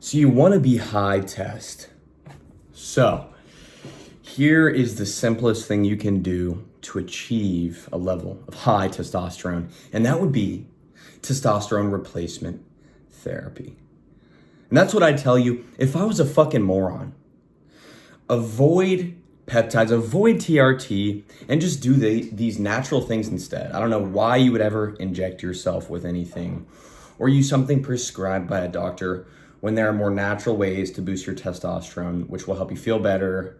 So you want to be high test. So here is the simplest thing you can do to achieve a level of high testosterone, and that would be testosterone replacement therapy. And that's what I tell you if I was a fucking moron. Avoid peptides, avoid TRT, and just do these natural things instead. I don't know why you would ever inject yourself with anything or use something prescribed by a doctor when there are more natural ways to boost your testosterone, which will help you feel better.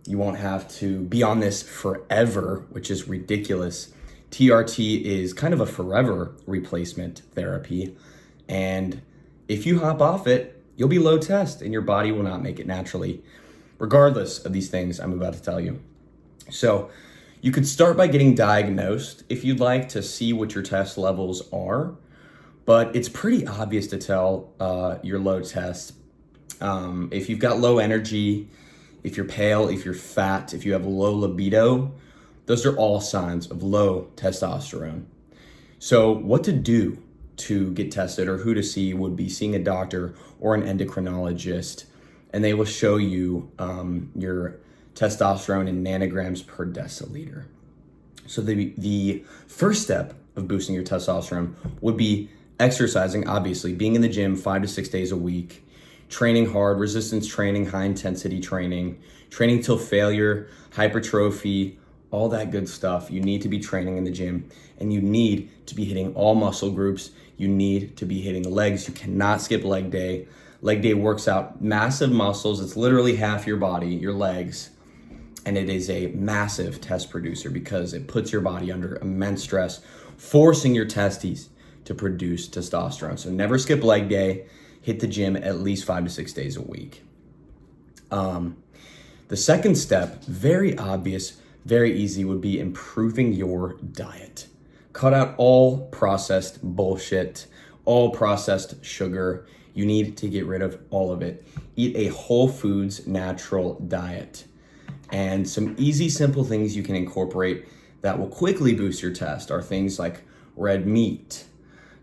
You won't have to be on this forever, which is ridiculous. TRT is kind of a forever replacement therapy. And if you hop off it, you'll be low test and your body will not make it naturally, regardless of these things I'm about to tell you. So you could start by getting diagnosed if you'd like to see what your test levels are, but it's pretty obvious to tell your low test. If you've got low energy, if you're pale, if you're fat, if you have low libido, those are all signs of low testosterone. So what to do to get tested or who to see would be seeing a doctor or an endocrinologist, and they will show you your testosterone in nanograms per deciliter. So the first step of boosting your testosterone would be exercising, obviously, being in the gym 5 to 6 days a week, training hard, resistance training, high intensity training, training till failure, hypertrophy, all that good stuff. You need to be training in the gym, and you need to be hitting all muscle groups. You need to be hitting legs. You cannot skip leg day. Leg day works out massive muscles. It's literally half your body, your legs. And it is a massive test producer because it puts your body under immense stress, forcing your testes to produce testosterone. So never skip leg day. Hit the gym at least 5 to 6 days a week. The second step, very obvious, very easy, would be improving your diet. Cut out all processed bullshit, all processed sugar. You need to get rid of all of it. Eat a whole foods natural diet. And some easy, simple things you can incorporate that will quickly boost your test are things like red meat,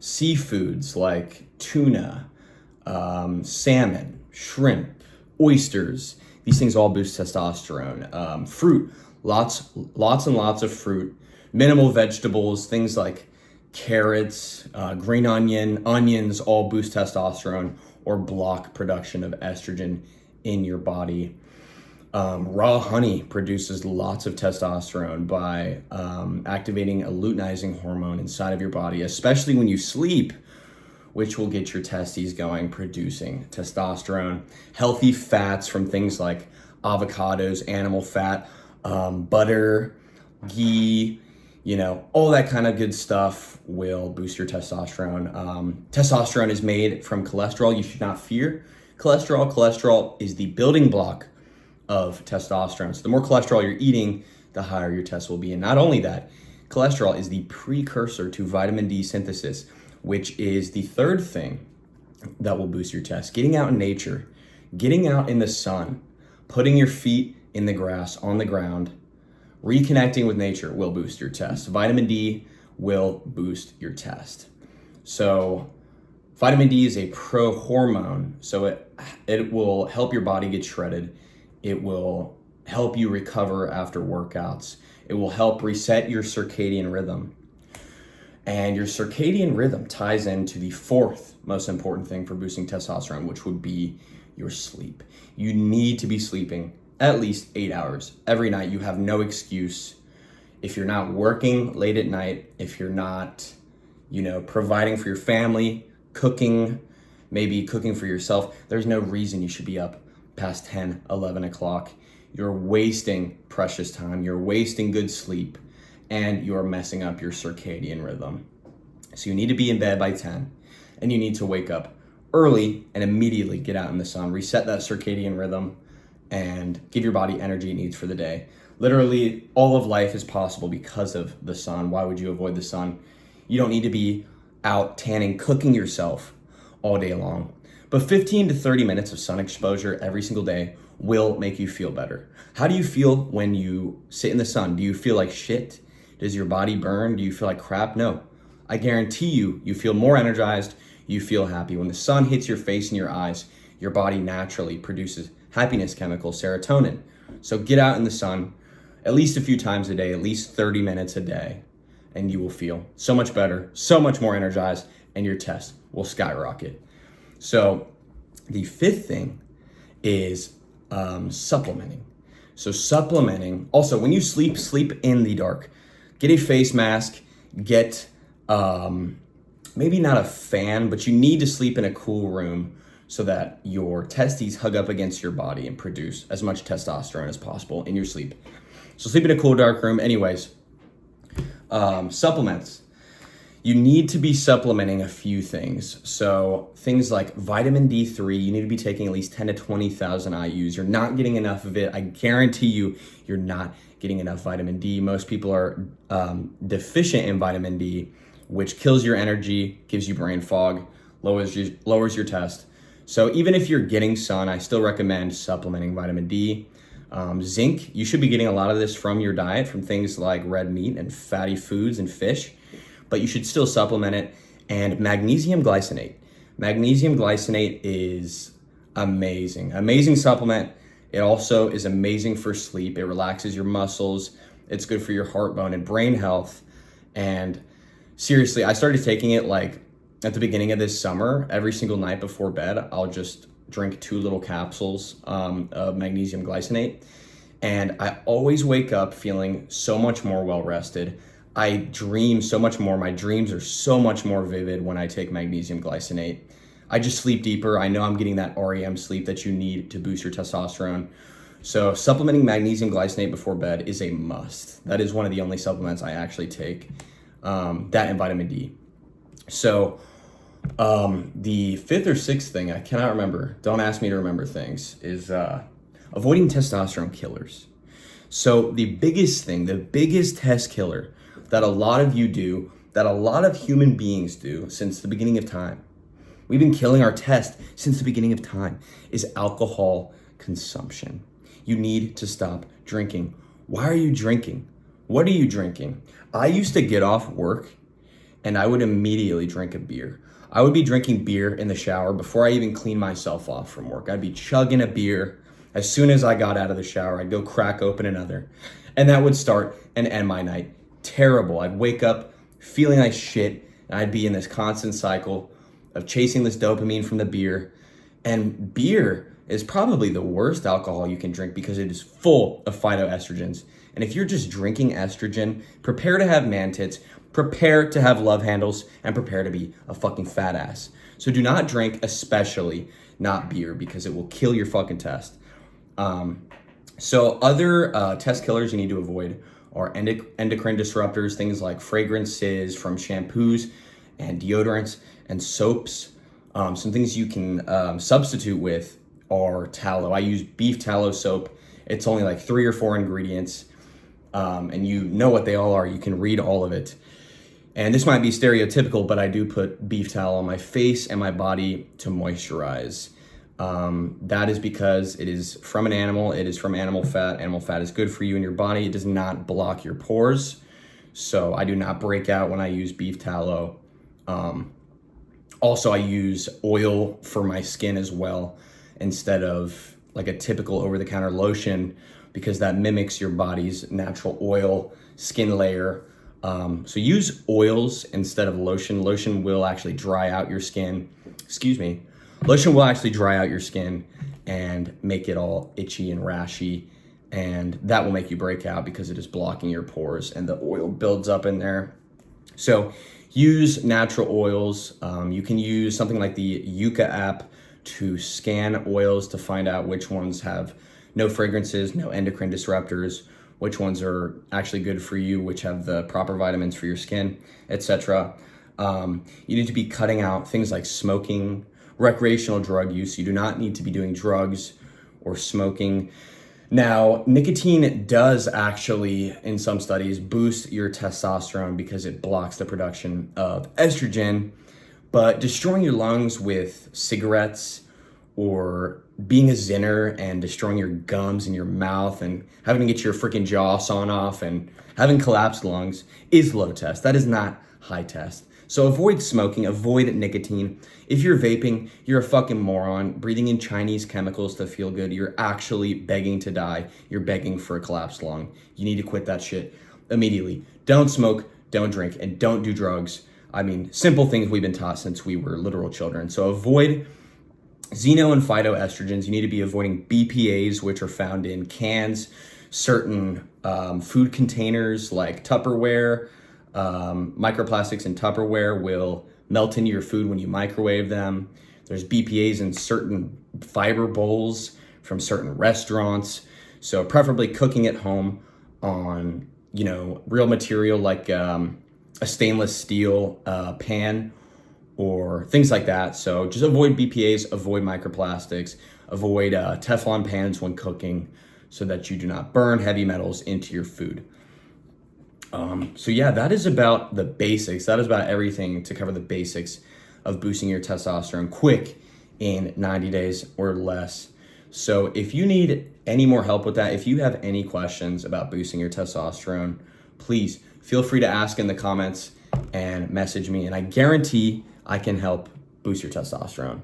seafoods like tuna, salmon, shrimp, oysters. These things all boost testosterone. Fruit, lots and lots of fruit. Minimal vegetables, things like carrots, green onions all boost testosterone or block production of estrogen in your body. Raw honey produces lots of testosterone by activating a luteinizing hormone inside of your body, especially when you sleep, which will get your testes going, producing testosterone. Healthy fats from things like avocados, animal fat, butter, ghee, all that kind of good stuff will boost your testosterone. Testosterone is made from cholesterol. You should not fear cholesterol. Cholesterol is the building block of testosterone. So the more cholesterol you're eating, the higher your test will be. And not only that, cholesterol is the precursor to vitamin D synthesis, which is the third thing that will boost your test. Getting out in nature, getting out in the sun, putting your feet in the grass, on the ground, reconnecting with nature will boost your test. Vitamin D will boost your test. So vitamin D is a pro-hormone, so it will help your body get shredded. It will help you recover after workouts. It will help reset your circadian rhythm. And your circadian rhythm ties into the fourth most important thing for boosting testosterone, which would be your sleep. You need to be sleeping at least 8 hours every night. You have no excuse. If you're not working late at night, if you're not, providing for your family, cooking, maybe cooking for yourself, there's no reason you should be up past 10, 11 o'clock. You're wasting precious time. You're wasting good sleep, and you're messing up your circadian rhythm. So you need to be in bed by 10, and you need to wake up early and immediately get out in the sun, reset that circadian rhythm, and give your body energy it needs for the day. Literally, all of life is possible because of the sun. Why would you avoid the sun? You don't need to be out tanning, cooking yourself all day long. But 15 to 30 minutes of sun exposure every single day will make you feel better. How do you feel when you sit in the sun? Do you feel like shit? Does your body burn? Do you feel like crap? No. I guarantee you feel more energized. You feel happy. When the sun hits your face and your eyes, your body naturally produces happiness chemical, serotonin. So get out in the sun at least a few times a day, at least 30 minutes a day, and you will feel so much better, so much more energized, and your test will skyrocket. So the fifth thing is supplementing. So supplementing, also when you sleep in the dark. Get a face mask, get maybe not a fan, but you need to sleep in a cool room so that your testes hug up against your body and produce as much testosterone as possible in your sleep. So sleep in a cool dark room. Anyways, supplements. You need to be supplementing a few things. So things like vitamin D3, you need to be taking at least 10 to 20,000 IUs. You're not getting enough of it. I guarantee you're not getting enough vitamin D. Most people are deficient in vitamin D, which kills your energy, gives you brain fog, lowers your test. So even if you're getting sun, I still recommend supplementing vitamin D. Zinc, you should be getting a lot of this from your diet, from things like red meat and fatty foods and fish, but you should still supplement it. And magnesium glycinate. Magnesium glycinate is amazing supplement. It also is amazing for sleep. It relaxes your muscles. It's good for your heart, bone, and brain health. And seriously, I started taking it like at the beginning of this summer. Every single night before bed, I'll just drink 2 little capsules of magnesium glycinate. And I always wake up feeling so much more well-rested. I dream so much more. My dreams are so much more vivid when I take magnesium glycinate. I just sleep deeper. I know I'm getting that REM sleep that you need to boost your testosterone. So supplementing magnesium glycinate before bed is a must. That is one of the only supplements I actually take, that and vitamin D. So the fifth or sixth thing, I cannot remember, don't ask me to remember things, is avoiding testosterone killers. So the biggest thing, the biggest test killer that a lot of you do, that a lot of human beings do since the beginning of time, we've been killing our test since the beginning of time, is alcohol consumption. You need to stop drinking. Why are you drinking? What are you drinking? I used to get off work and I would immediately drink a beer. I would be drinking beer in the shower before I even clean myself off from work. I'd be chugging a beer. As soon as I got out of the shower, I'd go crack open another. And that would start and end my night. Terrible. I'd wake up feeling like shit, and I'd be in this constant cycle of chasing this dopamine from the beer. And beer is probably the worst alcohol you can drink because it is full of phytoestrogens. And if you're just drinking estrogen, prepare to have man tits, prepare to have love handles, and prepare to be a fucking fat ass. So do not drink, especially not beer, because it will kill your fucking test. So other test killers you need to avoid are endocrine disruptors, things like fragrances from shampoos and deodorants and soaps. Some things you can substitute with are tallow. I use beef tallow soap. It's only like 3 or 4 ingredients, and you know what they all are. You can read all of it. And this might be stereotypical, but I do put beef tallow on my face and my body to moisturize. That is because it is from an animal. It is from animal fat. Animal fat is good for you and your body. It does not block your pores. So I do not break out when I use beef tallow. Also, I use oil for my skin as well, instead of like a typical over-the-counter lotion, because that mimics your body's natural oil skin layer. So use oils instead of lotion. Lotion will actually dry out your skin. Lotion will actually dry out your skin and make it all itchy and rashy, and that will make you break out because it is blocking your pores and the oil builds up in there. So use natural oils. You can use something like the Yuka app to scan oils to find out which ones have no fragrances, no endocrine disruptors, which ones are actually good for you, which have the proper vitamins for your skin, etc. You need to be cutting out things like smoking, recreational drug use. You do not need to be doing drugs or smoking. Now, nicotine does actually, in some studies, boost your testosterone because it blocks the production of estrogen, but destroying your lungs with cigarettes or being a zinner and destroying your gums in your mouth and having to get your freaking jaw sawn off and having collapsed lungs is low test. That is not high test. So avoid smoking, avoid nicotine. If you're vaping, you're a fucking moron. Breathing in Chinese chemicals to feel good, you're actually begging to die. You're begging for a collapsed lung. You need to quit that shit immediately. Don't smoke, don't drink, and don't do drugs. I mean, simple things we've been taught since we were literal children. So avoid xeno and phytoestrogens. You need to be avoiding BPAs, which are found in cans, certain food containers like Tupperware. Microplastics in Tupperware will melt into your food when you microwave them. There's BPAs in certain fiber bowls from certain restaurants. So preferably cooking at home on, real material like a stainless steel pan or things like that. So just avoid BPAs, avoid microplastics, avoid Teflon pans when cooking so that you do not burn heavy metals into your food. So yeah, that is about the basics. That is about everything to cover the basics of boosting your testosterone quick in 90 days or less. So if you need any more help with that, if you have any questions about boosting your testosterone, please feel free to ask in the comments and message me. And I guarantee I can help boost your testosterone.